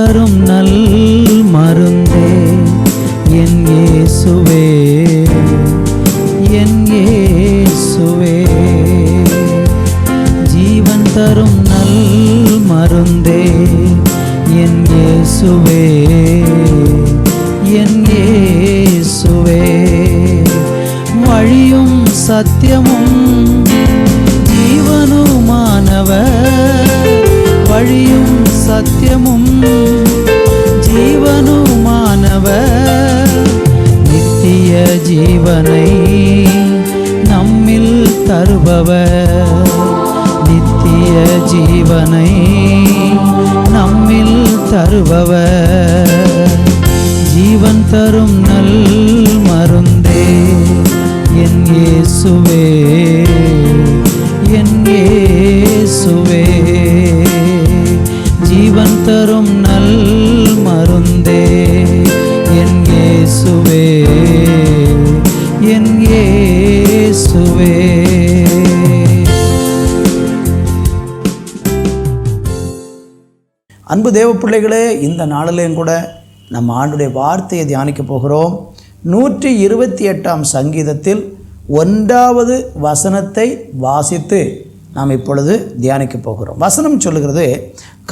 தரும் நல் மருந்தே என் இயேசுவே, என் இயேசுவே. ஜீவன் தரும் நல் மருந்தே என் இயேசுவே, என் இயேசுவே. வழியும் சத்தியமும் ஜீவனுமானவர், வழியும் சத்தியமும் ஜீவனுமானவர். நித்திய ஜீவனை நம்மில் தருபவர், நித்திய ஜீவனை நம்மில் தருபவர். ஜீவன் தரும் நல் மருந்தே என் இயேசுவே, என் இயேசுவே. ஜீவன் தரும் நல் மருந்தே என் இயேசுவே, என் இயேசுவே. அன்பு தேவ பிள்ளைகளே, இந்த நாளிலேயும் கூட நம்ம ஆண்டுடைய வார்த்தையை தியானிக்க போகிறோம். 128ஆம் சங்கீதத்தில் 1வது வசனத்தை வாசித்து நாம் இப்பொழுது தியானிக்க போகிறோம். வசனம் சொல்லுகிறது,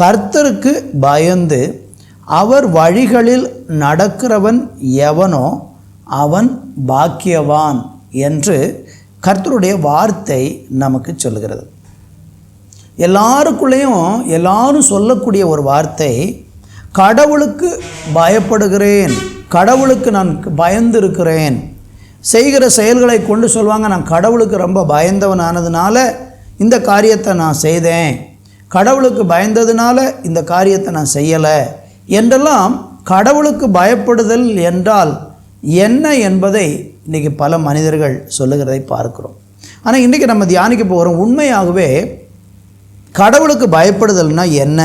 கர்த்தருக்கு பயந்து அவர் வழிகளில் நடக்கிறவன் எவனோ அவன் பாக்கியவான் என்று கர்த்தருடைய வார்த்தை நமக்கு சொல்லுகிறது. எல்லாருக்குள்ளேயும் எல்லாரும் சொல்லக்கூடிய ஒரு வார்த்தை, கடவுளுக்கு பயப்படுகிறேன், கடவுளுக்கு நான் பயந்து இருக்கிறேன். செய்கிற செயல்களை கொண்டு சொல்லுவாங்க, நான் கடவுளுக்கு ரொம்ப பயந்தவன் ஆனதுனால இந்த காரியத்தை நான் செய்தேன், கடவுளுக்கு பயந்ததுனால இந்த காரியத்தை நான் செய்யலை என்றெல்லாம். கடவுளுக்கு பயப்படுதல் என்றால் என்ன என்பதை இன்றைக்கி பல மனிதர்கள் சொல்லுகிறதை பார்க்கிறோம். ஆனால் இன்றைக்கி நம்ம தியானிக்க போகிறோம், உண்மையாகவே கடவுளுக்கு பயப்படுதல்னா என்ன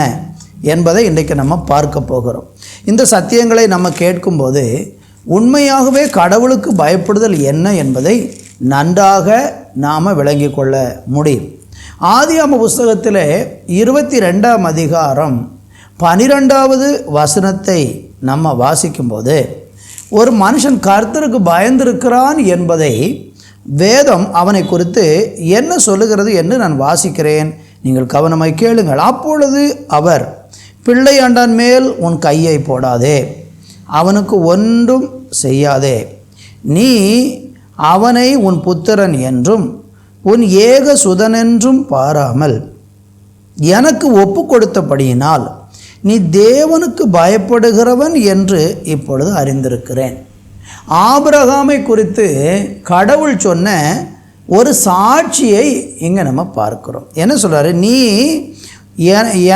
என்பதை இன்றைக்கு நம்ம பார்க்க போகிறோம். இந்த சத்தியங்களை நம்ம கேட்கும்போது உண்மையாகவே கடவுளுக்கு பயப்படுதல் என்ன என்பதை நன்றாக நாம் விளங்கி கொள்ள முடியும். ஆதியாகம புஸ்தகத்தில் 22ஆம் அதிகாரம் 12வது வசனத்தை நம்ம வாசிக்கும்போது, ஒரு மனுஷன் கர்த்தருக்கு பயந்திருக்கிறான் என்பதை வேதம் அவனை குறித்து என்ன சொல்லுகிறது என்று நான் வாசிக்கிறேன், நீங்கள் கவனமாய் கேளுங்கள். அப்பொழுது அவர், பிள்ளையாண்டான் மேல் உன் கையை போடாதே, அவனுக்கு ஒன்றும் செய்யாதே, நீ அவனை உன் புத்திரன் என்றும் உன் ஏக சுதனென்றும் பாராமல் எனக்கு ஒப்பு கொடுத்தபடியினால் நீ தேவனுக்கு பயப்படுகிறவன் என்று இப்பொழுது அறிந்திருக்கிறேன். ஆபிரகாமை குறித்து கடவுள் சொன்ன ஒரு சாட்சியை இங்கே நம்ம பார்க்கிறோம். என்ன சொல்கிறாரு, நீ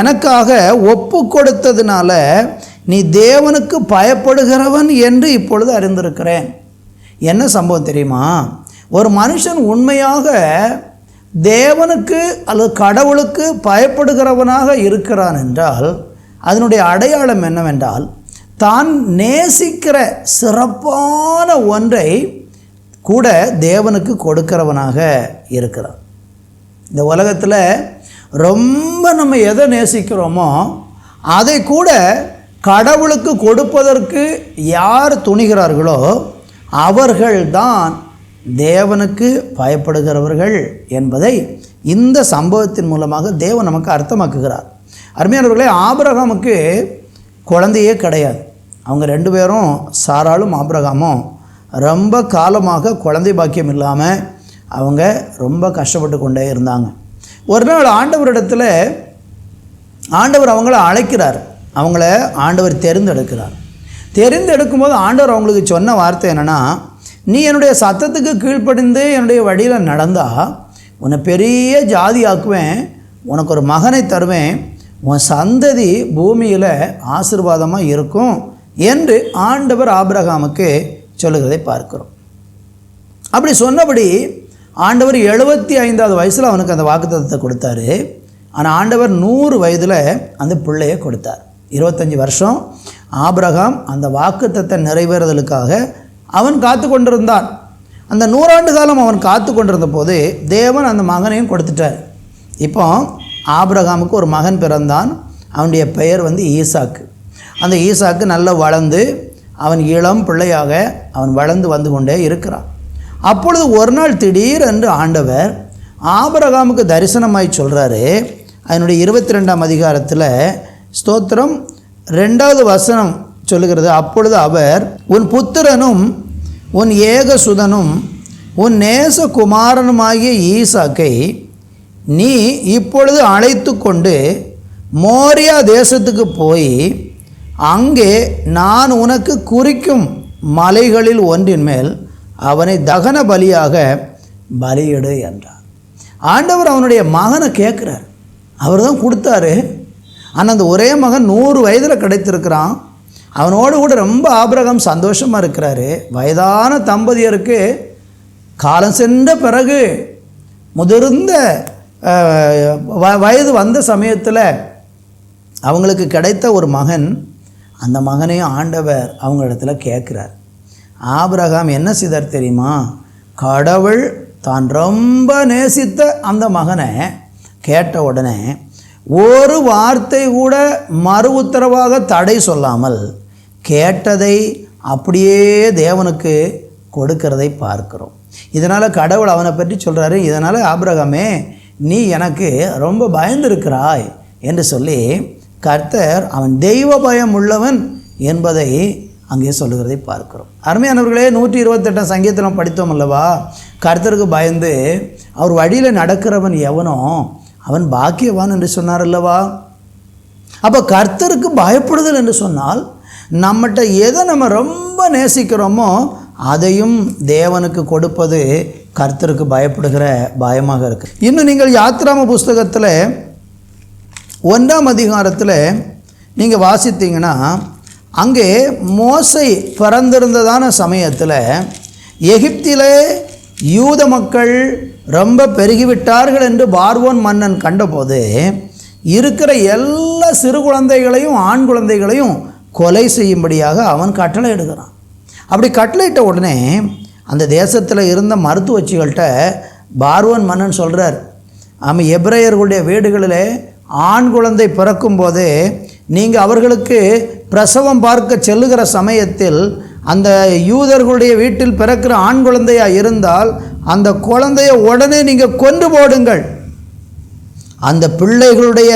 எனக்காக ஒப்பு கொடுத்ததுனால நீ தேவனுக்கு பயப்படுகிறவன் என்று இப்பொழுது அறிந்திருக்கிறேன். என்ன சம்பவம் தெரியுமா? ஒரு மனுஷன் உண்மையாக தேவனுக்கு அல்லது கடவுளுக்கு பயப்படுகிறவனாக இருக்கிறான் என்றால் அதனுடைய அடையாளம் என்னவென்றால், தான் நேசிக்கிற சிறப்பான ஒன்றை கூட தேவனுக்கு கொடுக்கிறவனாக இருக்கிறான். இந்த உலகத்தில் ரொம்ப நம்ம எதை நேசிக்கிறோமோ அதை கூட கடவுளுக்கு கொடுப்பதற்கு யார் துணிகிறார்களோ அவர்கள்தான் தேவனுக்கு பயப்படுகிறவர்கள் என்பதை இந்த சம்பவத்தின் மூலமாக தேவன் நமக்கு அர்த்தமாக்குகிறார். அருமையானவர்களே, ஆபிரகாமுக்கு குழந்தையே கிடையாது. அவங்க 2 பேரும், சாராளும் ஆபிரகாமும் ரொம்ப காலமாக குழந்தை பாக்கியம் இல்லாமல் அவங்க ரொம்ப கஷ்டப்பட்டு கொண்டே இருந்தாங்க. ஒரு நாள் ஆண்டவரிடத்தில் ஆண்டவர் அவங்கள அழைக்கிறார், அவங்கள ஆண்டவர் தெரிந்தெடுக்கிறார். தெரிந்தெடுக்கும்போது ஆண்டவர் அவங்களுக்கு சொன்ன வார்த்தை என்னென்னா, நீ என்னுடைய சத்தத்துக்கு கீழ்ப்படிந்து என்னுடைய வழியில் நடந்தால் உன்னை பெரிய ஜாதி ஆக்குவேன், உனக்கு ஒரு மகனை தருவேன், உன் சந்ததி பூமியில் ஆசீர்வாதமாக இருக்கும் என்று ஆண்டவர் ஆபிரகாமுக்கு சொல்லுகிறதை பார்க்கிறோம். அப்படி சொன்னபடி ஆண்டவர் 75வது வயசில் அவனுக்கு அந்த வாக்குத்தத்தத்தை கொடுத்தாரு. ஆனால் ஆண்டவர் 100 வயதில் அந்த பிள்ளையை கொடுத்தார். 25 வருஷம் ஆபிரகாம் அந்த வாக்குத்தத்தை நிறைவேறுதலுக்காக அவன் காத்து கொண்டிருந்தான். அந்த 100 ஆண்டு காலம் அவன் காத்து கொண்டிருந்த போது தேவன் அந்த மகனையும் கொடுத்துட்டார். இப்போ ஆபிரகாமுக்கு ஒரு மகன் பிறந்தான். அவனுடைய பெயர் ஈசாக்கு. அந்த ஈசாக்கு நல்லா வளர்ந்து அவன் இளம் பிள்ளையாக அவன் வளர்ந்து வந்து கொண்டே இருக்கிறான். அப்பொழுது ஒரு நாள் திடீரென்று ஆண்டவர் ஆபிரகாமுக்கு தரிசனமாய் சொல்கிறாரு. அதனுடைய 22ஆம் அதிகாரத்தில் ஸ்தோத்திரம் 2வது வசனம் சொல்லுகிறது, அப்பொழுது அவர், உன் புத்திரனும் உன் ஏகசுதனும் உன் நேசகுமாரனுமாகிய ஈசாக்கை நீ இப்பொழுது அழைத்து கொண்டு மோரியா தேசத்துக்கு போய் அங்கே நான் உனக்கு குறிக்கும் மலைகளில் ஒன்றின் மேல் அவனை தகன பலியாக பலியிடு என்றார். ஆண்டவர் அவனுடைய மகனை கேட்குறார். அவர் தான் கொடுத்தாரு. ஆனால் அந்த ஒரே மகன் 100 வயதில் கிடைத்திருக்கிறான். அவனோடு கூட ரொம்ப ஆபிரகாம் சந்தோஷமாக இருக்கிறாரு. வயதான தம்பதியருக்கு காலம் சென்ற பிறகு முதிர்ந்த வயது வந்த சமயத்தில் அவங்களுக்கு கிடைத்த ஒரு மகன், அந்த மகனையும் ஆண்டவர் அவங்களிடத்துல கேட்குறார். ஆபிரகாம் என்ன செய்தார் தெரியுமா? கடவுள் தான் ரொம்ப நேசித்த அந்த மகனை கேட்ட உடனே ஒரு வார்த்தை கூட மறு உத்தரவாக தடை சொல்லாமல் கேட்டதை அப்படியே தேவனுக்கு கொடுக்கிறதை பார்க்கிறோம். இதனால் கடவுள் அவனை பற்றி சொல்கிறாரு, இதனால் ஆபிரகாமே நீ எனக்கு ரொம்ப பயந்திருக்கிறாய் என்று சொல்லி கர்த்தர் அவன் தெய்வ பயம் உள்ளவன் என்பதை அங்கே சொல்லுகிறதை பார்க்கிறோம். அருமையானவர்களே, 128 சங்கீதம் படித்தோம் அல்லவா? கர்த்தருக்கு பயந்து அவர் வழியில் நடக்கிறவன் எவனோ அவன் பாக்கியவான் என்று சொன்னார் அல்லவா? அப்போ கர்த்தருக்கு பயப்படுதல் என்று சொன்னால் நம்மகிட்ட எதை நம்ம ரொம்ப நேசிக்கிறோமோ அதையும் தேவனுக்கு கொடுப்பது கர்த்தருக்கு பயப்படுகிற பயமாக இருக்குது. இன்னும் நீங்கள் யாத்ராம புஸ்தகத்தில் 1ஆம் அதிகாரத்தில் நீங்கள் வாசித்தீங்கன்னா அங்கே மோசே பிறந்திருந்ததான சமயத்தில் எகிப்திலே யூத மக்கள் ரொம்ப பெருகிவிட்டார்கள் என்று பார்வோன் மன்னன் கண்டபோது இருக்கிற எல்லா சிறு குழந்தைகளையும் ஆண் குழந்தைகளையும் கொலை செய்யும்படியாக அவன் கட்டளை எடுக்கிறான். அப்படி கட்டளையிட்ட உடனே அந்த தேசத்தில் இருந்த மருத்துவச்சிகள்கிட்ட பார்வோன் மன்னன் சொல்கிறார், ஆமாம், எபிரேயர்களுடைய வீடுகளில் ஆண் குழந்தை பிறக்கும்போது நீங்கள் அவர்களுக்கு பிரசவம் பார்க்க செல்லுகிற சமயத்தில் அந்த யூதர்களுடைய வீட்டில் பிறக்கிற ஆண் குழந்தையாக இருந்தால் அந்த குழந்தையை உடனே நீங்கள் கொன்று போடுங்கள். அந்த பிள்ளைகளுடைய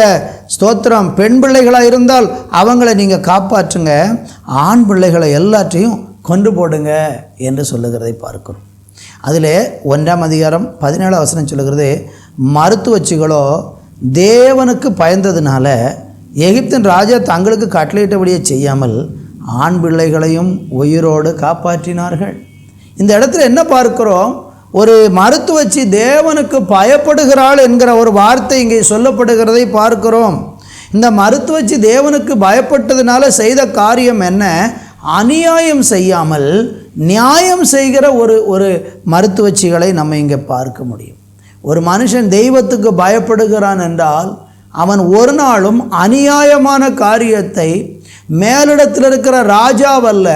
ஸ்தோத்திரம் பெண் பிள்ளைகளாக இருந்தால் அவங்கள நீங்கள் காப்பாற்றுங்க, ஆண் பிள்ளைகளை எல்லாத்தையும் கொண்டு போடுங்க என்று சொல்லுகிறதை பார்க்கிறோம். அதில் 1ஆம் அதிகாரம் 17ஆம் வசனம் சொல்லுகிறது, மருத்துவச்சிகளோ தேவனுக்கு பயந்ததுனால எகிப்தின் ராஜா தங்களுக்கு கட்டளையிட்டபடியே செய்யாமல் ஆண் பிள்ளைகளையும் உயிரோடு காப்பாற்றினார்கள். இந்த இடத்துல என்ன பார்க்கிறோம்? ஒரு மருத்துவச்சி தேவனுக்கு பயப்படுகிறாள் என்கிற ஒரு வார்த்தை இங்கே சொல்லப்படுகிறதை பார்க்கிறோம். இந்த மருத்துவச்சி தேவனுக்கு பயப்பட்டதுனால செய்த காரியம் என்ன? அநியாயம் செய்யாமல் நியாயம் செய்கிற ஒரு மருத்துவச்சிகளை நம்ம இங்கே பார்க்க முடியும். ஒரு மனுஷன் தெய்வத்துக்கு பயப்படுகிறான் என்றால் அவன் ஒரு நாளும் அநியாயமான காரியத்தை மேலிடத்தில் இருக்கிற ராஜாவல்ல,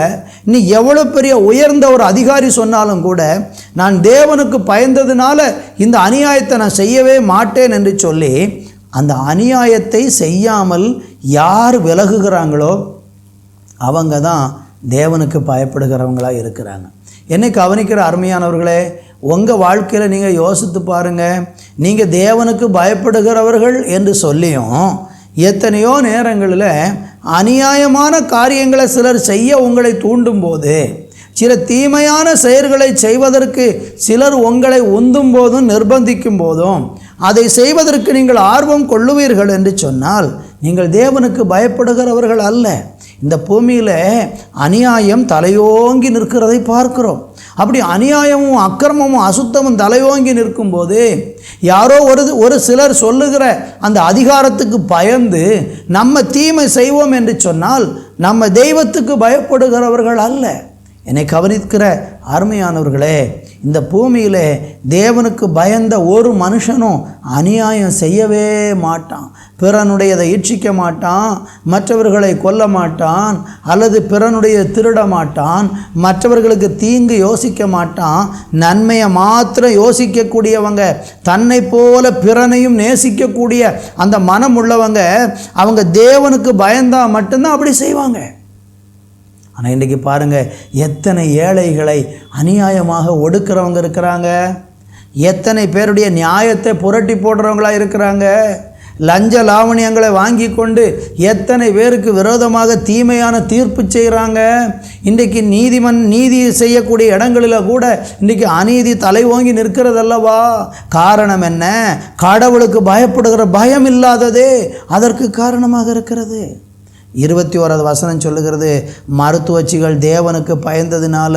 நீ எவ்வளோ பெரிய உயர்ந்த ஒரு அதிகாரி சொன்னாலும் கூட நான் தேவனுக்கு பயந்ததுனால இந்த அநியாயத்தை நான் செய்யவே மாட்டேன் என்று சொல்லி அந்த அநியாயத்தை செய்யாமல் யார் விலகுகிறாங்களோ அவங்க தான் தேவனுக்கு பயப்படுகிறவங்களாக இருக்கிறாங்க. என்னை கவனிக்கிற அருமையானவர்களே, உங்கள் வாழ்க்கையில் நீங்கள் யோசித்து பாருங்கள். நீங்கள் தேவனுக்கு பயப்படுகிறவர்கள் என்று சொல்லியும் எத்தனையோ நேரங்களில் அநியாயமான காரியங்களை சிலர் செய்ய உங்களை தூண்டும் போது, சில தீமையான செயல்களை செய்வதற்கு சிலர் உங்களை உந்தும் போதும் நிர்பந்திக்கும் போதும் அதை செய்வதற்கு நீங்கள் ஆர்வம் கொள்ளுவீர்கள் என்று சொன்னால் நீங்கள் தேவனுக்கு பயப்படுகிறவர்கள் அல்ல. இந்த பூமியில் அநியாயம் தலையோங்கி நிற்கிறதை பார்க்கிறோம். அப்படி அநியாயமும் அக்கிரமமும் அசுத்தமும் தலையோங்கி நிற்கும்போது யாரோ ஒரு சிலர் சொல்லுகிற அந்த அதிகாரத்துக்கு பயந்து நம்ம தீமை செய்வோம் என்று சொன்னால் நம்ம தெய்வத்துக்கு பயப்படுகிறவர்கள் அல்ல. என்னை கவனிக்கிற அருமையானவர்களே, இந்த பூமியில் தேவனுக்கு பயந்த ஒரு மனுஷனும் அநியாயம் செய்யவே மாட்டான். பிறனுடையதை இச்சிக்க மாட்டான், மற்றவர்களை கொல்ல மாட்டான், அல்லது பிறனுடைய திருட மாட்டான், மற்றவர்களுக்கு தீங்கு யோசிக்க மாட்டான். நன்மையை மாத்திரம் யோசிக்கக்கூடியவங்க, தன்னை போல பிறனையும் நேசிக்கக்கூடிய அந்த மனம் உள்ளவங்க, அவங்க தேவனுக்கு பயந்தா மட்டும்தான் அப்படி செய்வாங்க. ஆனால் இன்றைக்கி பாருங்கள், எத்தனை ஏழைகளை அநியாயமாக ஒடுக்கிறவங்க இருக்கிறாங்க, எத்தனை பேருடைய நியாயத்தை புரட்டி போடுறவங்களா இருக்கிறாங்க, லஞ்ச லாவணியங்களை வாங்கி கொண்டு எத்தனை பேருக்கு விரோதமாக தீமையான தீர்ப்பு செய்கிறாங்க. இன்றைக்கு நீதி செய்யக்கூடிய இடங்களில் கூட இன்றைக்கி அநீதி தலை ஓங்கி நிற்கிறதல்லவா? காரணம் என்ன? கடவுளுக்கு பயப்படுகிற பயம் இல்லாததே அதற்கு காரணமாக இருக்கிறது. 21வது வசனம் சொல்லுகிறது, மருத்துவச்சிகள் தேவனுக்கு பயந்ததினால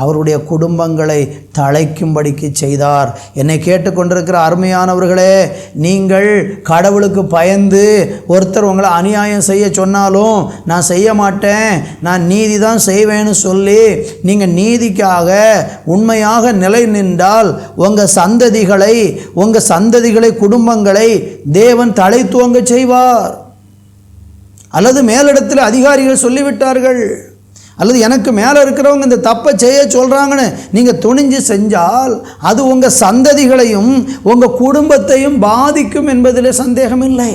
அவருடைய குடும்பங்களை தழைக்கும்படிக்கு செய்தார். என்னை கேட்டுக்கொண்டிருக்கிற அருமையானவர்களே, நீங்கள் கடவுளுக்கு பயந்து ஒருத்தர் உங்களை அநியாயம் செய்ய சொன்னாலும் நான் செய்ய மாட்டேன், நான் நீதி தான் செய்வேன்னு சொல்லி நீங்கள் நீதிக்காக உண்மையாக நிலை நின்றால் உங்கள் சந்ததிகளை குடும்பங்களை தேவன் தழைத்துவங்க செய்வார். அல்லது மேலிடத்தில் அதிகாரிகள் சொல்லிவிட்டார்கள், அல்லது எனக்கு மேலே இருக்கிறவங்க இந்த தப்பை செய்ய சொல்கிறாங்கன்னு நீங்கள் துணிஞ்சு செஞ்சால் அது உங்கள் சந்ததிகளையும் உங்கள் குடும்பத்தையும் பாதிக்கும் என்பதில் சந்தேகமில்லை.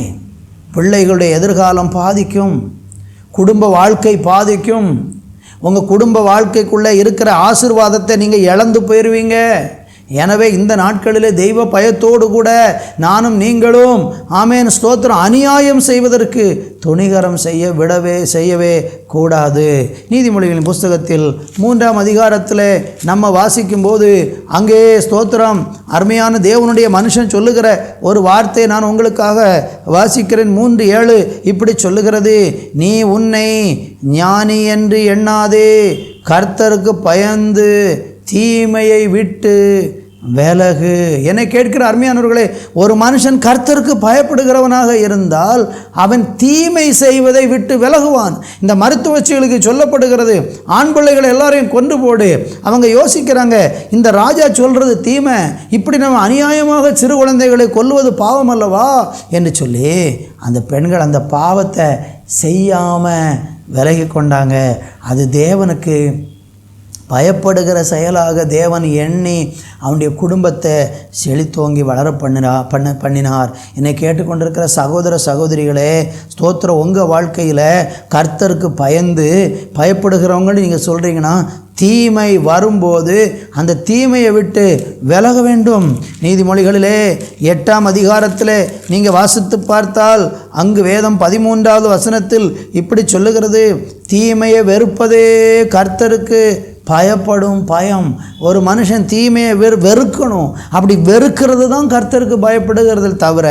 பிள்ளைகளுடைய எதிர்காலம் பாதிக்கும், குடும்ப வாழ்க்கை பாதிக்கும். உங்கள் குடும்ப வாழ்க்கைக்குள்ளே இருக்கிற ஆசீர்வாதத்தை நீங்கள் இழந்து போயிடுவீங்க. எனவே இந்த நாட்களிலே தெய்வ பயத்தோடு கூட நானும் நீங்களும் ஆமேன் ஸ்தோத்திரம் அநியாயம் செய்வதற்கு துணிகரம் செய்யவே கூடாது. நீதிமொழிகளின் புஸ்தகத்தில் 3ஆம் அதிகாரத்தில் நம்ம வாசிக்கும்போது அங்கே ஸ்தோத்திரம் அருமையான தேவனுடைய மனுஷன் சொல்லுகிற ஒரு வார்த்தையை நான் உங்களுக்காக வாசிக்கிறேன். 3:7 இப்படி சொல்லுகிறது, நீ உன்னை ஞானி என்று எண்ணாதே, கர்த்தருக்கு பயந்து தீமையை விட்டு விலகு. என்னை கேட்கிற அருமையானவர்களே, ஒரு மனுஷன் கர்த்தருக்கு பயப்படுகிறவனாக இருந்தால் அவன் தீமை செய்வதை விட்டு விலகுவான். இந்த மருத்துவச்சிகளுக்கு சொல்லப்படுகிறது, ஆண் பிள்ளைகளை எல்லாரையும் கொண்டு போடு. அவங்க யோசிக்கிறாங்க, இந்த ராஜா சொல்கிறது தீமை, இப்படி நம்ம அநியாயமாக சிறு குழந்தைகளை கொல்லுவது பாவம் அல்லவா என்று சொல்லி அந்த பெண்கள் அந்த பாவத்தை செய்யாமல் விலகி கொண்டாங்க. அது தேவனுக்கு பயப்படுகிற செயலாக தேவன் எண்ணி அவனுடைய குடும்பத்தை செழித்தோங்கி வளர பண்ணினார். என்னை கேட்டுக்கொண்டிருக்கிற சகோதர சகோதரிகளே, ஸ்தோத்திரம் உங்கள் வாழ்க்கையில் கர்த்தருக்கு பயப்படுகிறவங்கன்னு நீங்கள் சொல்கிறீங்கன்னா தீமை வரும்போது அந்த தீமையை விட்டு விலக வேண்டும். நீதிமொழிகளிலே 8ஆம் அதிகாரத்தில் நீங்கள் வாசித்து பார்த்தால் அங்கு வேதம் 13வது வசனத்தில் இப்படி சொல்லுகிறது, தீமையை வெறுப்பதே கர்த்தருக்கு பயப்படும் பயம். ஒரு மனுஷன் தீமையை வெறுக்கணும். அப்படி வெறுக்கிறது தான் கர்த்தருக்கு பயப்படுகிறது தவிர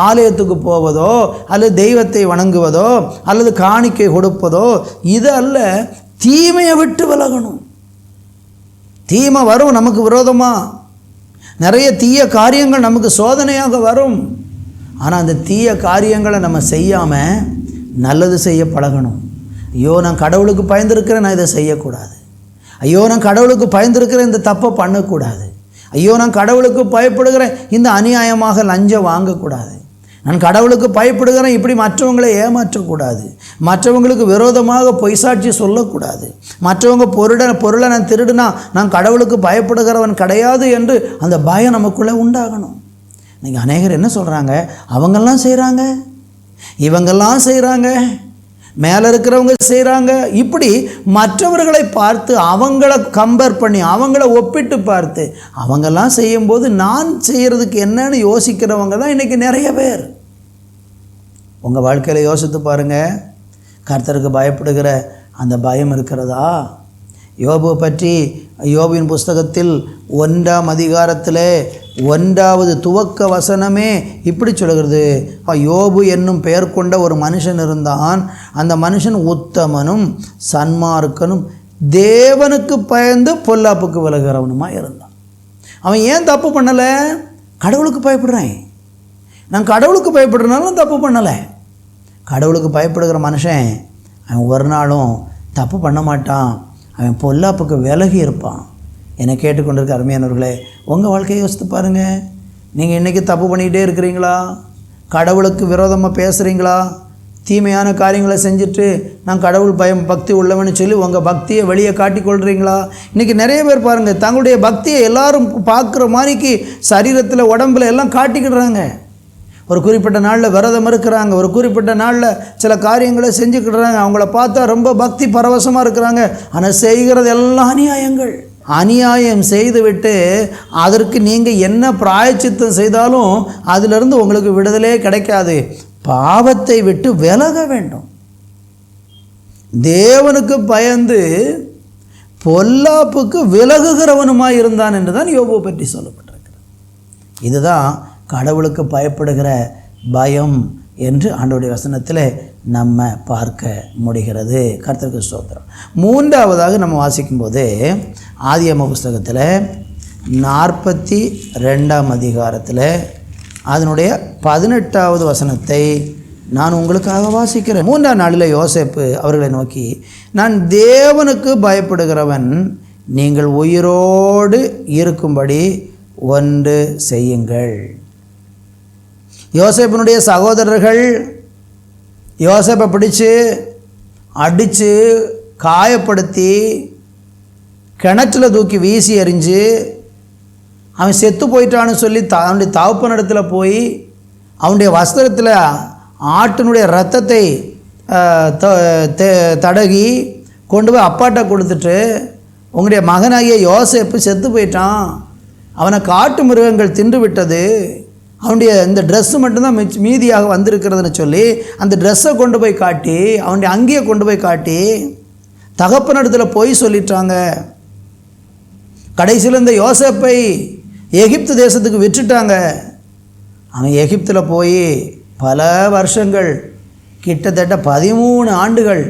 ஆலயத்துக்கு போவதோ அல்லது தெய்வத்தை வணங்குவதோ அல்லது காணிக்கை கொடுப்பதோ இது அல்ல. தீமையை விட்டு விலகணும். தீமை வரும் நமக்கு விரோதமாக, நிறைய தீய காரியங்கள் நமக்கு சோதனையாக வரும். ஆனால் அந்த தீய காரியங்களை நம்ம செய்யாமல் நல்லது செய்ய பழகணும். ஐயோ நான் கடவுளுக்கு பயந்துருக்கிறேன், நான் இதை செய்யக்கூடாது. ஐயோ நான் கடவுளுக்கு பயந்துருக்கிறேன், இந்த தப்பை பண்ணக்கூடாது. ஐயோ நான் கடவுளுக்கு பயப்படுகிறேன், இந்த அநியாயமாக லஞ்சம் வாங்கக்கூடாது. நான் கடவுளுக்கு பயப்படுகிறேன், இப்படி மற்றவங்களை ஏமாற்றக்கூடாது. மற்றவங்களுக்கு விரோதமாக பொய்சாட்சி சொல்லக்கூடாது. மற்றவங்க பொருளை நான் திருடுனா நான் கடவுளுக்கு பயப்படுகிறவன் கிடையாது என்று அந்த பயம் நமக்குள்ளே உண்டாகணும். நீங்கள் அநேகர் என்ன சொல்கிறாங்க, அவங்கெல்லாம் செய்கிறாங்க, இவங்கெல்லாம் செய்கிறாங்க, மேலே இருக்கிறவங்க செய்கிறாங்க, இப்படி மற்றவர்களை பார்த்து அவங்கள கம்பேர் பண்ணி அவங்கள ஒப்பிட்டு பார்த்து அவங்கெல்லாம் செய்யும்போது நான் செய்கிறதுக்கு என்னன்னு யோசிக்கிறவங்க தான் இன்றைக்கி நிறைய பேர். உங்கள் வாழ்க்கையில் யோசித்து பாருங்கள், கர்த்தருக்கு பயப்படுகிற அந்த பயம் இருக்கிறதா? யோபு பற்றி யோபின் புஸ்தகத்தில் 1ஆம் அதிகாரத்தில் 1வது துவக்க வசனமே இப்படி சொல்கிறது, யோபு என்னும் பெயர் கொண்ட ஒரு மனுஷன் இருந்தான். அந்த மனுஷன் உத்தமனும் சன்மார்க்கனும் தேவனுக்கு பயந்து பொல்லாப்புக்கு விலகிறவனுமாக இருந்தான். அவன் ஏன் தப்பு பண்ணலை? கடவுளுக்கு பயப்படுறேன், நான் கடவுளுக்கு பயப்படுறனாலும் தப்பு பண்ணலை. கடவுளுக்கு பயப்படுகிற மனுஷன் அவன் ஒரு நாளும் தப்பு பண்ண மாட்டான், அவன் பொல்லாப்புக்கு விலகி இருப்பான். என்னை கேட்டுக்கொண்டிருக்க அருமையானவர்களே, உங்கள் வாழ்க்கையை யோசித்து பாருங்கள். நீங்கள் இன்றைக்கி தப்பு பண்ணிக்கிட்டே இருக்கிறீங்களா? கடவுளுக்கு விரோதமாக பேசுகிறீங்களா? தீமையான காரியங்களை செஞ்சுட்டு நான் கடவுள் பயம் பக்தி உள்ளவன்னு சொல்லி உங்கள் பக்தியை வெளியே காட்டிக்கொள்கிறீங்களா? இன்றைக்கி நிறைய பேர் பாருங்கள், தங்களுடைய பக்தியை எல்லாரும் பார்க்குற மாதிரிக்கு சரீரத்தில் உடம்பில் எல்லாம் காட்டிக்கிடுறாங்க. ஒரு குறிப்பிட்ட நாளில் விரதம் இருக்கிறாங்க, ஒரு குறிப்பிட்ட நாளில் சில காரியங்களை செஞ்சுக்கிடுறாங்க. அவங்கள பார்த்தா ரொம்ப பக்தி பரவசமாக இருக்கிறாங்க. ஆனால் செய்கிறது எல்லாம் அநியாயங்கள். அநியாயம் செய்துவிட்டு அதற்கு நீங்கள் என்ன பிராயச்சித்தம் செய்தாலும் அதிலிருந்து உங்களுக்கு விடுதலே கிடைக்காது. பாவத்தை விட்டு விலக வேண்டும். தேவனுக்கு பயந்து பொல்லாப்புக்கு விலகுகிறவனுமாய் இருந்தான் என்று தான் யோபு பற்றி சொல்லப்பட்டிருக்கிறது. இதுதான் கடவுளுக்கு பயப்படுகிற பயம் என்று ஆண்டவருடைய வசனத்தில் நம்ம பார்க்க முடிகிறது. கர்த்தருக்கு ஸ்தோத்திரம். மூன்றாவதாக நம்ம வாசிக்கும்போது ஆதியாகம புஸ்தகத்தில் 42ஆம் அதிகாரத்தில் அதனுடைய 18வது வசனத்தை நான் உங்களுக்காக வாசிக்கிறேன். 3ஆம் நாளில் யோசேப்பு அவர்களை நோக்கி, நான் தேவனுக்கு பயப்படுகிறவன், நீங்கள் உயிரோடு இருக்கும்படி ஒன்று செய்யுங்கள். யோசேப்பினுடைய சகோதரர்கள் யோசேப்பை பிடிச்சு அடித்து காயப்படுத்தி கிணற்றில் தூக்கி வீசி எறிஞ்சு அவன் செத்து போயிட்டான்னு சொல்லி அவனுடைய தகப்பனிடத்தில் போய் அவனுடைய வஸ்திரத்தில் ஆட்டினுடைய இரத்தத்தை தடகி கொண்டு போய் அப்பாட்ட கொடுத்துட்டு, உங்களுடைய மகனாகிய யோசேப்பு செத்து போயிட்டான், அவனை காட்டு மிருகங்கள் தின்று விட்டது, அவனுடைய இந்த ட்ரெஸ்ஸு மட்டும்தான் மீதியாக வந்திருக்கிறதுன்னு சொல்லி அந்த ட்ரெஸ்ஸை கொண்டு போய் காட்டி, அவனுடைய அங்கேயே கொண்டு போய் காட்டி தகப்பனிடத்தில் போய் சொல்லிட்டாங்க. கடைசியில் இந்த யோசேப்பை எகிப்து தேசத்துக்கு விட்டுட்டாங்க. அவன் எகிப்தில் போய் பல வருஷங்கள், கிட்டத்தட்ட 13 ஆண்டுகள்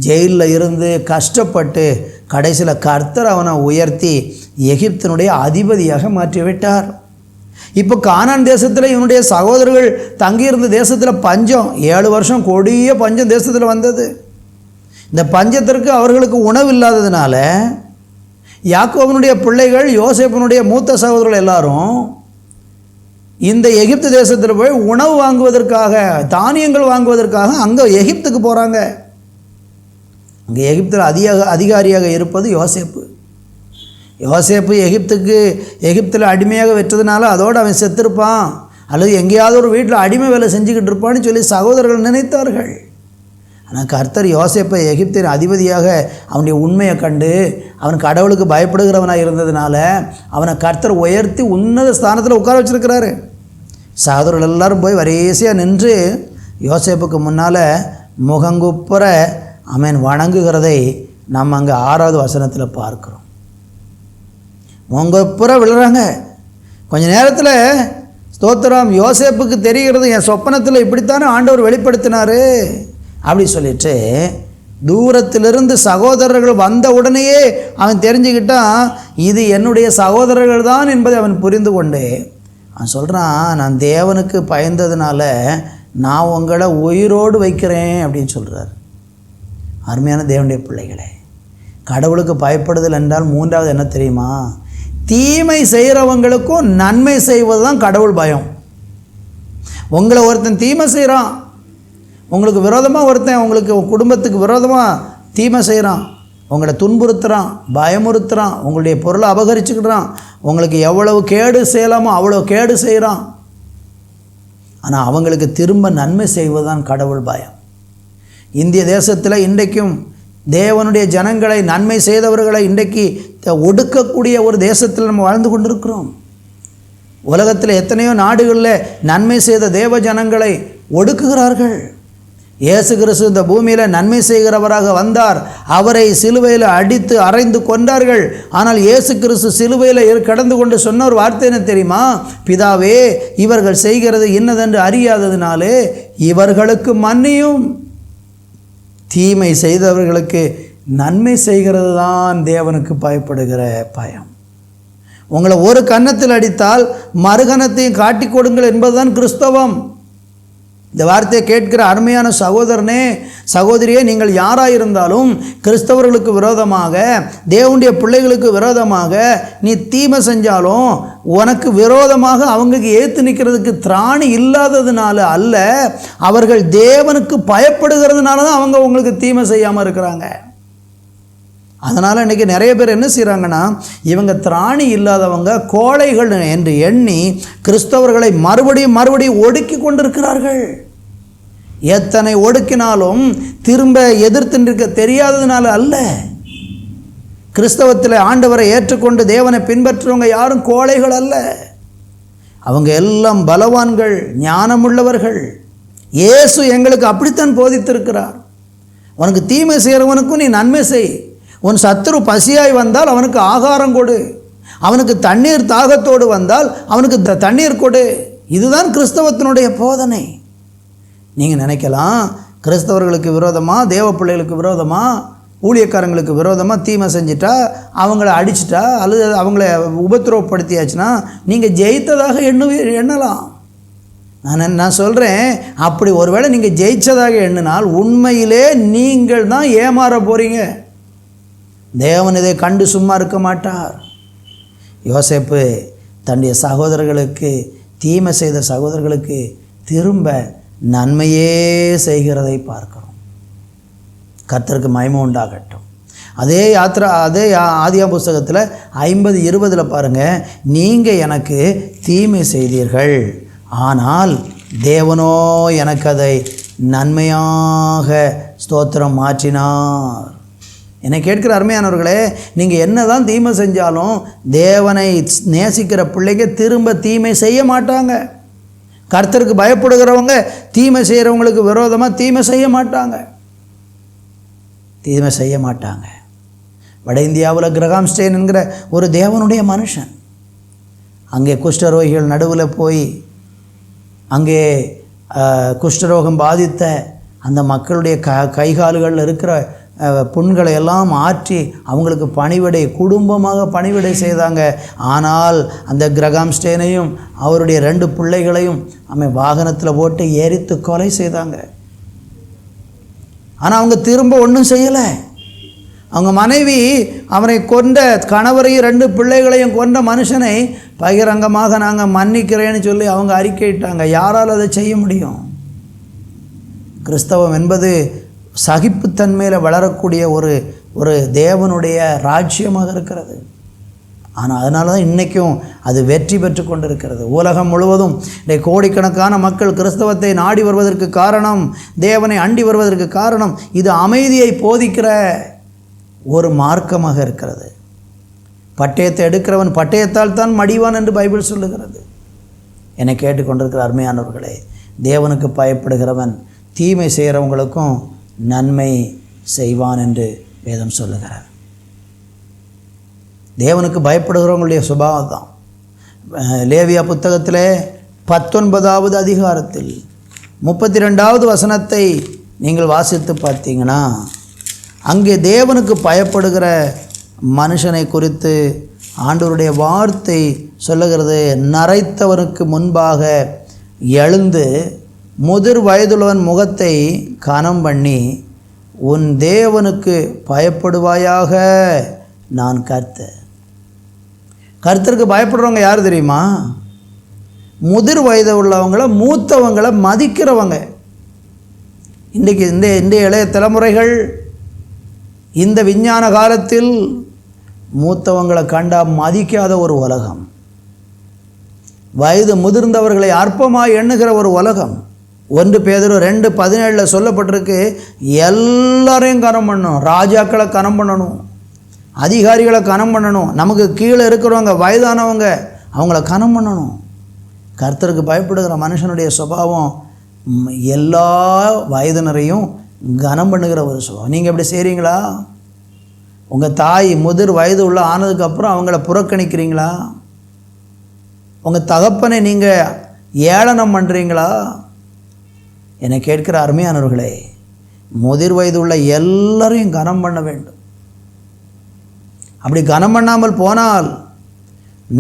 ஜெயிலில் இருந்து கஷ்டப்பட்டு கடைசியில் கர்த்தர் அவனை உயர்த்தி எகிப்தினுடைய அதிபதியாக மாற்றிவிட்டார். இப்போ கானான் தேசத்தில் இவனுடைய சகோதரர்கள் தங்கியிருந்த தேசத்தில் பஞ்சம், 7 வருஷம் கொடிய பஞ்சம் தேசத்தில் வந்தது. இந்த பஞ்சத்திற்கு அவர்களுக்கு உணவு இல்லாததுனால யாக்கோபனுடைய பிள்ளைகள், யோசேப்பினுடைய மூத்த சகோதரர்கள் எல்லாரும் இந்த எகிப்து தேசத்தில் போய் உணவு வாங்குவதற்காக, தானியங்கள் வாங்குவதற்காக அங்கே எகிப்துக்கு போகிறாங்க. அங்கே எகிப்தில் அதிகாரியாக இருப்பது யோசேப்பு. யோசேப்பு எகிப்தில் அடிமையாக வெற்றதுனால அதோடு அவன் செத்திருப்பான், அல்லது எங்கேயாவது ஒரு வீட்டில் அடிமை வேலை செஞ்சுக்கிட்டு இருப்பான்னு சொல்லி சகோதரர்கள் நினைத்தார்கள். ஆனால் கர்த்தர் யோசேப்பை எகிப்தின் அதிபதியாக அவனுடைய உண்மையை கண்டு அவன் கடவுளுக்கு பயப்படுகிறவனாக இருந்ததுனால அவனை கர்த்தர் உயர்த்தி உன்னத ஸ்தானத்தில் உட்கார வச்சுருக்கிறாரு. சகோதரர்கள் எல்லாரும் போய் வரிசையாக நின்று யோசேப்புக்கு முன்னால் முகங்குப்புற அவன் வணங்குகிறதை நம்ம அங்கே 6வது வசனத்தில் பார்க்குறோம். முகங்குப்புற விழுறாங்க. கொஞ்ச நேரத்தில் ஸ்தோத்திரம், யோசேப்புக்கு தெரிகிறது, என் சொப்பனத்தில் இப்படித்தானே ஆண்டவர் வெளிப்படுத்தினார் அப்படி சொல்லிட்டு தூரத்திலிருந்து சகோதரர்கள் வந்த உடனேயே அவன் தெரிஞ்சுக்கிட்டான், இது என்னுடைய சகோதரர்கள் தான் என்பதை அவன் புரிந்து கொண்டு அவன் சொல்கிறான், நான் தேவனுக்கு பயந்ததுனால நான் உங்களை உயிரோடு வைக்கிறேன் அப்படின்னு சொல்கிறார். அருமையான தேவனுடைய பிள்ளைகளே, கடவுளுக்கு பயப்படுதல் என்றால் 3வது என்ன தெரியுமா? தீமை செய்கிறவங்களுக்கும் நன்மை செய்வது தான் கடவுள் பயம். உங்களை ஒருத்தன் தீமை செய்கிறான், உங்களுக்கு விரோதமாக ஒருத்தன் உங்களுக்கு குடும்பத்துக்கு விரோதமாக தீமை செய்கிறான், உங்களை துன்புறுத்துகிறான், பயமுறுத்துகிறான், உங்களுடைய பொருளை அபகரிச்சுக்கிடுறான், உங்களுக்கு எவ்வளவு கேடு செய்யலாமோ அவ்வளோ கேடு செய்கிறான். ஆனால் அவங்களுக்கு திரும்ப நன்மை செய்வதுதான் கடவுள் பயம். இந்திய தேசத்தில் இன்றைக்கும் தேவனுடைய ஜனங்களை, நன்மை செய்தவர்களை இன்றைக்கு ஒடுக்கக்கூடிய ஒரு தேசத்தில் நம்ம வாழ்ந்து கொண்டிருக்கிறோம். உலகத்தில் எத்தனையோ நாடுகளில் நன்மை செய்த தேவ ஜனங்களை ஒடுக்குகிறார்கள். இயேசு கிறிஸ்து இந்த பூமியில் நன்மை செய்கிறவராக வந்தார். அவரை சிலுவையில் அடித்து அறைந்து கொண்டார்கள். ஆனால் இயேசு கிறிஸ்து சிலுவையில் கடந்து கொண்டு சொன்ன ஒரு வார்த்தை என்ன தெரியுமா? பிதாவே, இவர்கள் செய்கிறது இன்னதென்று அறியாததினாலே இவர்களுக்கு மன்னியும். தீமை செய்தவர்களுக்கு நன்மை செய்கிறது தான் தேவனுக்கு பயப்படுகிற பயம். உங்களை ஒரு கன்னத்தில் அடித்தால் மறுகணத்தையும் காட்டி கொடுங்கள் என்பதுதான் கிறிஸ்தவம். இந்த வார்த்தையை கேட்கிற அருமையான சகோதரனே, சகோதரியே, நீங்கள் யாராயிருந்தாலும் கிறிஸ்தவர்களுக்கு விரோதமாக, தேவனுடைய பிள்ளைகளுக்கு விரோதமாக நீ தீமை செஞ்சாலும் உனக்கு விரோதமாக அவங்களுக்கு ஏற்று நிற்கிறதுக்கு திராணி இல்லாததுனால அல்ல, அவர்கள் தேவனுக்கு பயப்படுகிறதுனால தான் அவங்க உங்களுக்கு தீமை செய்யாமல் இருக்கிறாங்க. அதனால் இன்றைக்கி நிறைய பேர் என்ன செய்கிறாங்கன்னா, இவங்க திராணி இல்லாதவங்க, கோழைகள் என்று எண்ணி கிறிஸ்தவர்களை மறுபடியும் ஒடுக்கி கொண்டிருக்கிறார்கள். எத்தனை ஒடுக்கினாலும் திரும்ப எதிர்த்து நிற்க தெரியாததுனால அல்ல. கிறிஸ்தவத்தில் ஆண்டவரை ஏற்றுக்கொண்டு தேவனை பின்பற்றுறவங்க யாரும் கோழைகள் அல்ல. அவங்க எல்லாம் பலவான்கள், ஞானமுள்ளவர்கள். இயேசு எங்களுக்கு அப்படித்தான் போதித்திருக்கிறார். உனக்கு தீமை செய்கிறவனுக்கும் நீ நன்மை செய். உன் சத்துரு பசியாய் வந்தால் அவனுக்கு ஆகாரம் கொடு. அவனுக்கு தண்ணீர் தாகத்தோடு வந்தால் அவனுக்கு தண்ணீர் கொடு. இதுதான் கிறிஸ்தவத்தினுடைய போதனை. நீங்கள் நினைக்கலாம், கிறிஸ்தவர்களுக்கு விரோதமாக, தேவ பிள்ளைகளுக்கு விரோதமாக, ஊழியக்காரங்களுக்கு விரோதமாக தீமை செஞ்சிட்டா, அவங்கள அடிச்சிட்டா அல்லது அவங்கள உபத்திரவப்படுத்தியாச்சுன்னா நீங்கள் ஜெயித்ததாக எண்ணலாம். நான் சொல்கிறேன், அப்படி ஒருவேளை நீங்கள் ஜெயித்ததாக எண்ணினால் உண்மையிலே நீங்கள் தான் ஏமாற போகிறீங்க. தேவன் இதை கண்டு சும்மா இருக்க மாட்டார். யோசேப்பு தன்னுடைய சகோதரர்களுக்கு, தீமை செய்த சகோதரர்களுக்கு திரும்ப நன்மையே செய்கிறதை பார்க்கிறோம். கர்த்தருக்கு மகிமை உண்டாகட்டும். அதே ஆதியாகம புஸ்தகத்தில் 50:20 பாருங்கள், நீங்கள் எனக்கு தீமை செய்தீர்கள், ஆனால் தேவனோ எனக்கு அதை நன்மையாக ஸ்தோத்திரம் மாற்றினார். என்னை கேட்கிற அருமையானவர்களே, நீங்கள் என்ன தான் தீமை செஞ்சாலும் தேவனை நேசிக்கிற பிள்ளைங்க திரும்ப தீமை செய்ய மாட்டாங்க. கர்த்தருக்கு பயப்படுகிறவங்க தீமை செய்கிறவங்களுக்கு விரோதமாக தீமை செய்ய மாட்டாங்க. வட இந்தியாவில் கிரகாம் ஸ்டெயின் என்கிற ஒரு தேவனுடைய மனுஷன் அங்கே குஷ்டரோகிகள் நடுவில் போய் அங்கே குஷ்டரோகம் பாதித்த அந்த மக்களுடைய கைகால்களில் இருக்கிற புண்களை எல்லாம் ஆற்றி அவங்களுக்கு பணிவிடை, குடும்பமாக பணிவிடை செய்தாங்க. ஆனால் அந்த கிரகாம் ஸ்டெயினையும் அவருடைய 2 பிள்ளைகளையும் அவன் வாகனத்தில் போட்டு எரித்து கொலை செய்தாங்க. ஆனால் அவங்க திரும்ப ஒன்றும் செய்யலை. அவங்க மனைவி அவனை கொண்ட கணவரையும் 2 பிள்ளைகளையும் கொண்ட மனுஷனை பகிரங்கமாக நாங்கள் மன்னிக்கிறேன்னு சொல்லி அவங்க அறிக்கையிட்டாங்க. யாரால் அதை செய்ய முடியும்? கிறிஸ்தவம் என்பது சகிப்புத்தன்மையில் வளரக்கூடிய ஒரு தேவனுடைய ராஜ்யமாக இருக்கிறது. ஆனால் அதனால தான் இன்றைக்கும் அது வெற்றி பெற்று கொண்டிருக்கிறது. உலகம் முழுவதும் இன்றைக்கு கோடிக்கணக்கான மக்கள் கிறிஸ்தவத்தை நாடி வருவதற்கு காரணம், தேவனை அண்டி வருவதற்கு காரணம், இது அமைதியை போதிக்கிற ஒரு மார்க்கமாக இருக்கிறது. பட்டயத்தை எடுக்கிறவன் பட்டயத்தால் தான் மடிவான் என்று பைபிள் சொல்லுகிறது. என்னை கேட்டுக்கொண்டிருக்கிற அருமையானவர்களே, தேவனுக்கு பயப்படுகிறவன் தீமை செய்கிறவங்களுக்கும் நன்மை செய்வான் என்று வேதம் சொல்லுகிறார். தேவனுக்கு பயப்படுகிறவங்களுடைய சுபாவம் தான். லேவியா புத்தகத்திலே 19வது அதிகாரத்தில் 32வது வசனத்தை நீங்கள் வாசித்து பார்த்தீங்கன்னா, அங்கே தேவனுக்கு பயப்படுகிற மனுஷனை குறித்து ஆண்டவருடைய வார்த்தை சொல்லுகிறது. நரைத்தவனுக்கு முன்பாக எழுந்து முதிர் வயதுள்ளவன் முகத்தை கனம் பண்ணி உன் தேவனுக்கு பயப்படுவாயாக, நான் கர்த்தர். கர்த்தருக்கு பயப்படுறவங்க யார் தெரியுமா? முதிர் வயது உள்ளவங்களை, மூத்தவங்களை மதிக்கிறவங்க. இன்றைக்கு இந்த இளைய தலைமுறைகள் இந்த விஞ்ஞான காலத்தில் மூத்தவங்களை கண்டா மதிக்காத ஒரு உலகம், வயது முதிர்ந்தவர்களை அற்பமாய் எண்ணுகிற ஒரு உலகம். 1 பேதுரு 2:17 சொல்லப்பட்டிருக்கு, எல்லாரையும் கனம் பண்ணணும். ராஜாக்களை கனம் பண்ணணும், அதிகாரிகளை கனம் பண்ணணும், நமக்கு கீழே இருக்கிறவங்க வயதானவங்க அவங்கள கனம் பண்ணணும். கர்த்தருக்கு பயப்படுகிற மனுஷனுடைய சுபாவம் எல்லா வயதினரையும் கனம் பண்ணுகிற ஒரு சுபாவம். நீங்கள் எப்படி செய்கிறீங்களா? உங்கள் தாய் முதிர் வயது உள்ள ஆனதுக்கப்புறம் அவங்கள புறக்கணிக்கிறீங்களா? உங்கள் தகப்பனை நீங்கள் ஏளனம் பண்ணுறீங்களா? என்னை கேட்கிற அருமையானவர்களே, முதிர் வயது உள்ள எல்லாரையும் கனம் பண்ண வேண்டும். அப்படி கனம் பண்ணாமல் போனால்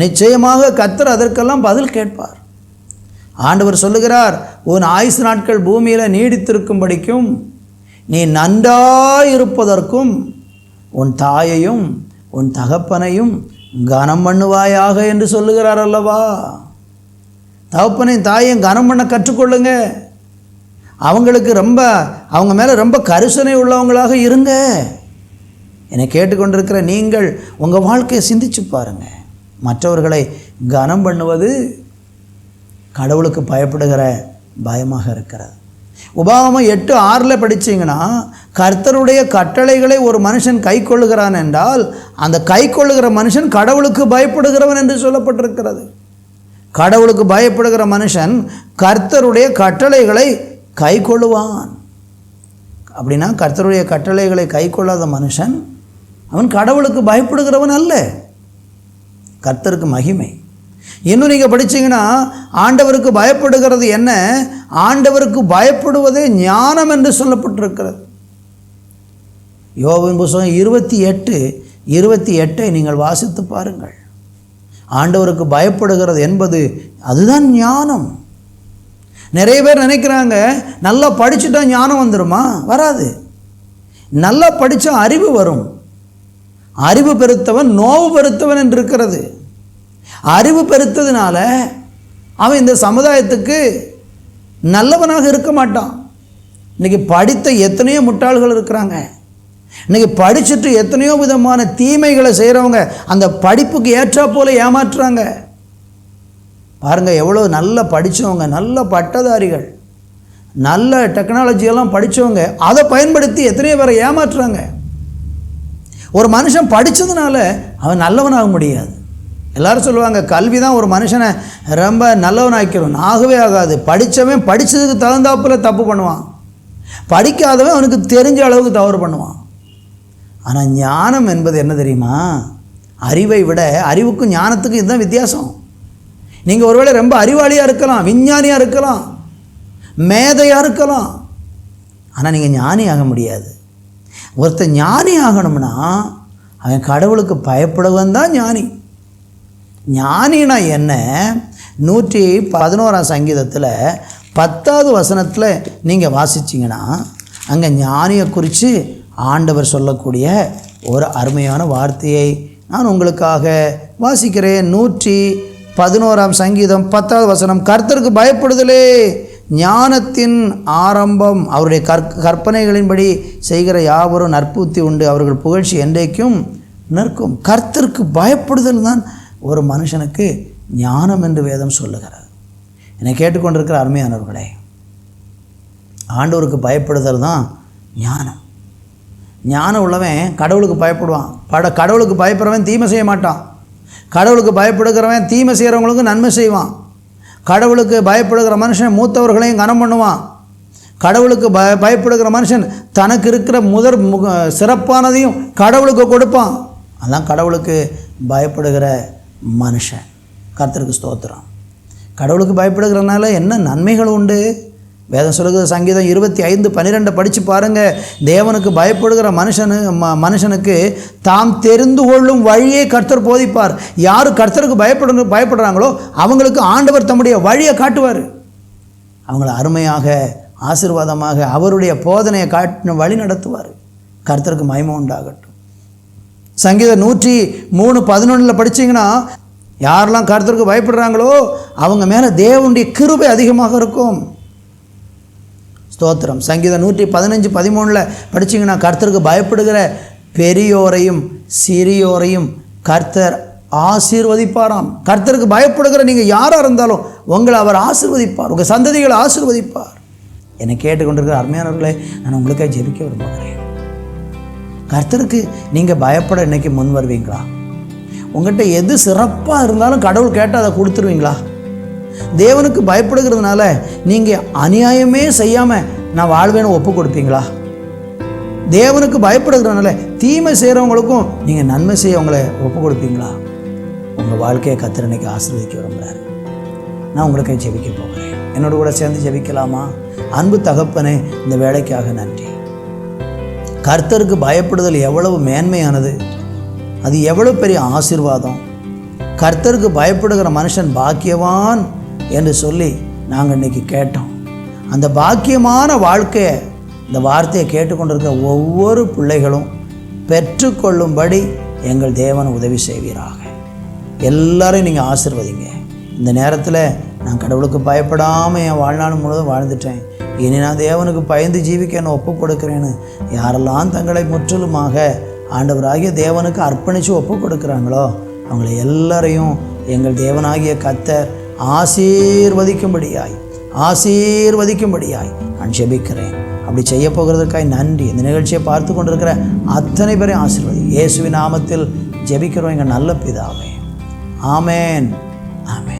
நிச்சயமாக கர்த்தர் அதற்கெல்லாம் பதில் கேட்பார். ஆண்டவர் சொல்லுகிறார், உன் ஆயுசு நாட்கள் பூமியில் நீடித்திருக்கும்படிக்கும் நீ நன்றாயிருப்பதற்கும் உன் தாயையும் உன் தகப்பனையும் கனம் பண்ணுவாயாக என்று சொல்லுகிறார் அல்லவா. தகப்பனையும் தாயையும் கனம் பண்ண கற்றுக்கொள்ளுங்க. அவங்களுக்கு அவங்க மேலே ரொம்ப கரிசனை உள்ளவங்களாக இருங்க. என்னை கேட்டுக்கொண்டிருக்கிற நீங்கள் உங்கள் வாழ்க்கையை சிந்திச்சு பாருங்கள். மற்றவர்களை கனம் பண்ணுவது கடவுளுக்கு பயப்படுகிற பயமாக இருக்கிறது. உபாகமம் 8:6 படித்தீங்கன்னா, கர்த்தருடைய கட்டளைகளை ஒரு மனுஷன் கை கொள்ளுகிறான் என்றால் அந்த கை கொள்ளுகிற மனுஷன் கடவுளுக்கு பயப்படுகிறவன் என்று சொல்லப்பட்டிருக்கிறது. கடவுளுக்கு பயப்படுகிற மனுஷன் கர்த்தருடைய கட்டளைகளை கை கொள்ளுவான். அப்படின்னா கர்த்தருடைய கட்டளைகளை கை கொள்ளாத மனுஷன் அவன் கடவுளுக்கு பயப்படுகிறவன் அல்ல. கர்த்தருக்கு மகிமை. இன்னும் நீங்கள் படித்தீங்கன்னா, ஆண்டவருக்கு பயப்படுகிறது என்ன? ஆண்டவருக்கு பயப்படுவதே ஞானம் என்று சொல்லப்பட்டிருக்கிறது. யோபின் புத்தகம் 28:28 நீங்கள் வாசித்து பாருங்கள். ஆண்டவருக்கு பயப்படுகிறது என்பது அதுதான் ஞானம். நிறைய பேர் நினைக்கிறாங்க, நல்லா படிச்சுட்டா ஞானம் வந்துடுமா? வராது. நல்லா படித்தா அறிவு வரும். அறிவு பெருத்தவன் நோவு பெருத்தவன் என்று இருக்கிறது. அறிவு பெருத்ததுனால அவன் இந்த சமுதாயத்துக்கு நல்லவனாக இருக்க மாட்டான். இன்றைக்கி படித்த எத்தனையோ முட்டாள்கள் இருக்கிறாங்க. இன்றைக்கி படிச்சுட்டு எத்தனையோ விதமான தீமைகளை செய்கிறவங்க அந்த படிப்புக்கு ஏற்றா போல ஏமாற்றுறாங்க. பாருங்கள், எவ்வளோ நல்லா படித்தவங்க, நல்ல பட்டதாரிகள், நல்ல டெக்னாலஜியெல்லாம் படித்தவங்க அதை பயன்படுத்தி எத்தனையோ பேரை ஏமாற்றுறாங்க. ஒரு மனுஷன் படித்ததுனால அவன் நல்லவனாக முடியாது. எல்லோரும் சொல்லுவாங்க, கல்வி தான் ஒரு மனுஷனை ரொம்ப நல்லவனாக்கிறோம். ஆகவே ஆகாது. படித்தவன் படித்ததுக்கு தகுந்தாப்பில் தப்பு பண்ணுவான், படிக்காதவன் அவனுக்கு தெரிஞ்ச அளவுக்கு தவறு பண்ணுவான். ஆனால் ஞானம் என்பது என்ன தெரியுமா? அறிவை விட அறிவுக்கும் ஞானத்துக்கும் இதுதான் வித்தியாசம். நீங்கள் ஒருவேளை ரொம்ப அறிவாளியாக இருக்கலாம், விஞ்ஞானியாக இருக்கலாம், மேதையாக இருக்கலாம், ஆனால் நீங்கள் ஞானி ஆக முடியாது. ஒருத்தர் ஞானி ஆகணும்னா அவன் கடவுளுக்கு பயப்படுவன் தான் ஞானி. ஞானினா என்ன? 111 சங்கீதத்தில் 10வது வசனத்தில் நீங்கள் வாசிச்சிங்கன்னா அங்கே ஞானியை குறித்து ஆண்டவர் சொல்லக்கூடிய ஒரு அருமையான வார்த்தையை நான் உங்களுக்காக வாசிக்கிறேன். 111 சங்கீதம் 10வது வசனம், கர்த்தருக்கு பயப்படுதலே ஞானத்தின் ஆரம்பம், அவருடைய கற்பனைகளின்படி செய்கிற யாவரும் நற்புத்தி உண்டு, அவர்கள் புகழ்ச்சி என்றைக்கும் நிற்கும். கர்த்தருக்கு பயப்படுதல் தான் ஒரு மனுஷனுக்கு ஞானம் என்று வேதம் சொல்லுகிறது. என்னை கேட்டுக்கொண்டிருக்கிற அருமையானவர்களே, ஆண்டவருக்கு பயப்படுதல் தான் ஞானம். ஞானம் உள்ளவன் கடவுளுக்கு பயப்படுவான். கடவுளுக்கு பயப்படுறவன் தீமை செய்ய மாட்டான். கடவுளுக்கு பயப்படுகிறவன் தீமை செய்கிறவங்களுக்கு நன்மை செய்வான். கடவுளுக்கு பயப்படுகிற மனுஷன் மூத்தவர்களையும் கனம் பண்ணுவான். கடவுளுக்கு பயப்படுகிற மனுஷன் தனக்கு இருக்கிற சிறப்பானதையும் கடவுளுக்கு கொடுப்பான். அதான் கடவுளுக்கு பயப்படுகிற மனுஷன். கர்த்தருக்கு ஸ்தோத்திரம். கடவுளுக்கு பயப்படுகிறனால என்ன நன்மைகள் உண்டு? வேதம் சொல்லுகிற சங்கீதம் 25:12 படித்து பாருங்கள். தேவனுக்கு பயப்படுகிற மனுஷனுக்கு தாம் தெரிந்து கொள்ளும் வழியை கர்த்தர் போதிப்பார். யார் கர்த்தருக்கு பயப்படுறாங்களோ அவங்களுக்கு ஆண்டவர் தம்முடைய வழியை காட்டுவார். அவங்கள அருமையாக ஆசீர்வாதமாக அவருடைய போதனையை காட்டு வழி நடத்துவார். கர்த்தருக்கு மகிமை உண்டாகட்டும். சங்கீதம் 103:11 படித்தீங்கன்னா, யாரெல்லாம் கர்த்தருக்கு பயப்படுறாங்களோ அவங்க மேலே தேவனுடைய கிருபை அதிகமாக இருக்கும். ஸ்தோத்திரம். சங்கீதம் 115:13 படித்தீங்கன்னா, கர்த்தருக்கு பயப்படுகிற பெரியோரையும் சிறியோரையும் கர்த்தர் ஆசீர்வதிப்பாராம். கர்த்தருக்கு பயப்படுகிற நீங்கள் யாராக இருந்தாலும் உங்களை அவர் ஆசீர்வதிப்பார், உங்கள் சந்ததிகளை ஆசீர்வதிப்பார். என்னை கேட்டுக்கொண்டிருக்கிற அருமையானவர்களே, நான் உங்களுக்காக ஜெபிக்க விரும்புகிறேன். கர்த்தருக்கு நீங்கள் பயப்பட இன்னைக்கு முன் வருவீங்களா? உங்கள்கிட்ட எது சிறப்பாக இருந்தாலும் கடவுள் கேட்டால் அதை கொடுத்துருவீங்களா? தேவனுக்கு பயப்படுகிறதுனால நீங்கள் அநியாயமே செய்யாமல் நான் வாழ்வேன்னு ஒப்பு கொடுப்பீங்களா? தேவனுக்கு பயப்படுகிறதுனால தீமை செய்கிறவங்களுக்கும் நீங்கள் நன்மை செய்ய உங்களை ஒப்பு கொடுப்பீங்களா? உங்கள் வாழ்க்கையை கர்த்தர் இன்னைக்கு ஆசீர்வதிக்க விரும்புகிறார். நான் உங்களுக்கு ஜெபிக்க போகிறேன். என்னோட கூட சேர்ந்து ஜெபிக்கலாமா? அன்பு தகப்பனே, இந்த வேலைக்காக நன்றி. கர்த்தருக்கு பயப்படுதல் எவ்வளவு மேன்மையானது, அது எவ்வளவு பெரிய ஆசீர்வாதம். கர்த்தருக்கு பயப்படுகிற மனுஷன் பாக்கியவான் என்று சொல்லி நாங்கள் இன்றைக்கி கேட்டோம். அந்த பாக்கியமான வாழ்க்கையை, இந்த வார்த்தையை கேட்டுக்கொண்டிருக்க ஒவ்வொரு பிள்ளைகளும் பெற்றுக்கொள்ளும்படி எங்கள் தேவன் உதவி செய்வீராக. எல்லாரையும் நீங்கள் ஆசீர்வதிங்க. இந்த நேரத்தில் நான் கடவுளுக்கு பயப்படாமல் என் வாழ்நாள் முழுவதும் வாழ்ந்துட்டேன், இனி நான் தேவனுக்கு பயந்து ஜீவிக்க என்ன ஒப்பு கொடுக்குறேன்னு யாரெல்லாம் தங்களை முற்றிலுமாக ஆண்டவராகிய தேவனுக்கு அர்ப்பணித்து ஒப்பு கொடுக்குறாங்களோ அவங்களை எல்லாரையும் எங்கள் தேவனாகிய கர்த்தர் ஆசீர்வதிக்கும்படியாய் நான் ஜெபிக்கிறேன். அப்படி செய்ய போகிறதுக்காய் நன்றி. இந்த நிகழ்ச்சியை பார்த்து கொண்டிருக்கிற அத்தனை பேரையும் ஆசீர்வதி. இயேசுவின் நாமத்தில் ஜெபிக்கிறோம் எங்கள் நல்ல பிதாவே. ஆமேன், ஆமேன்.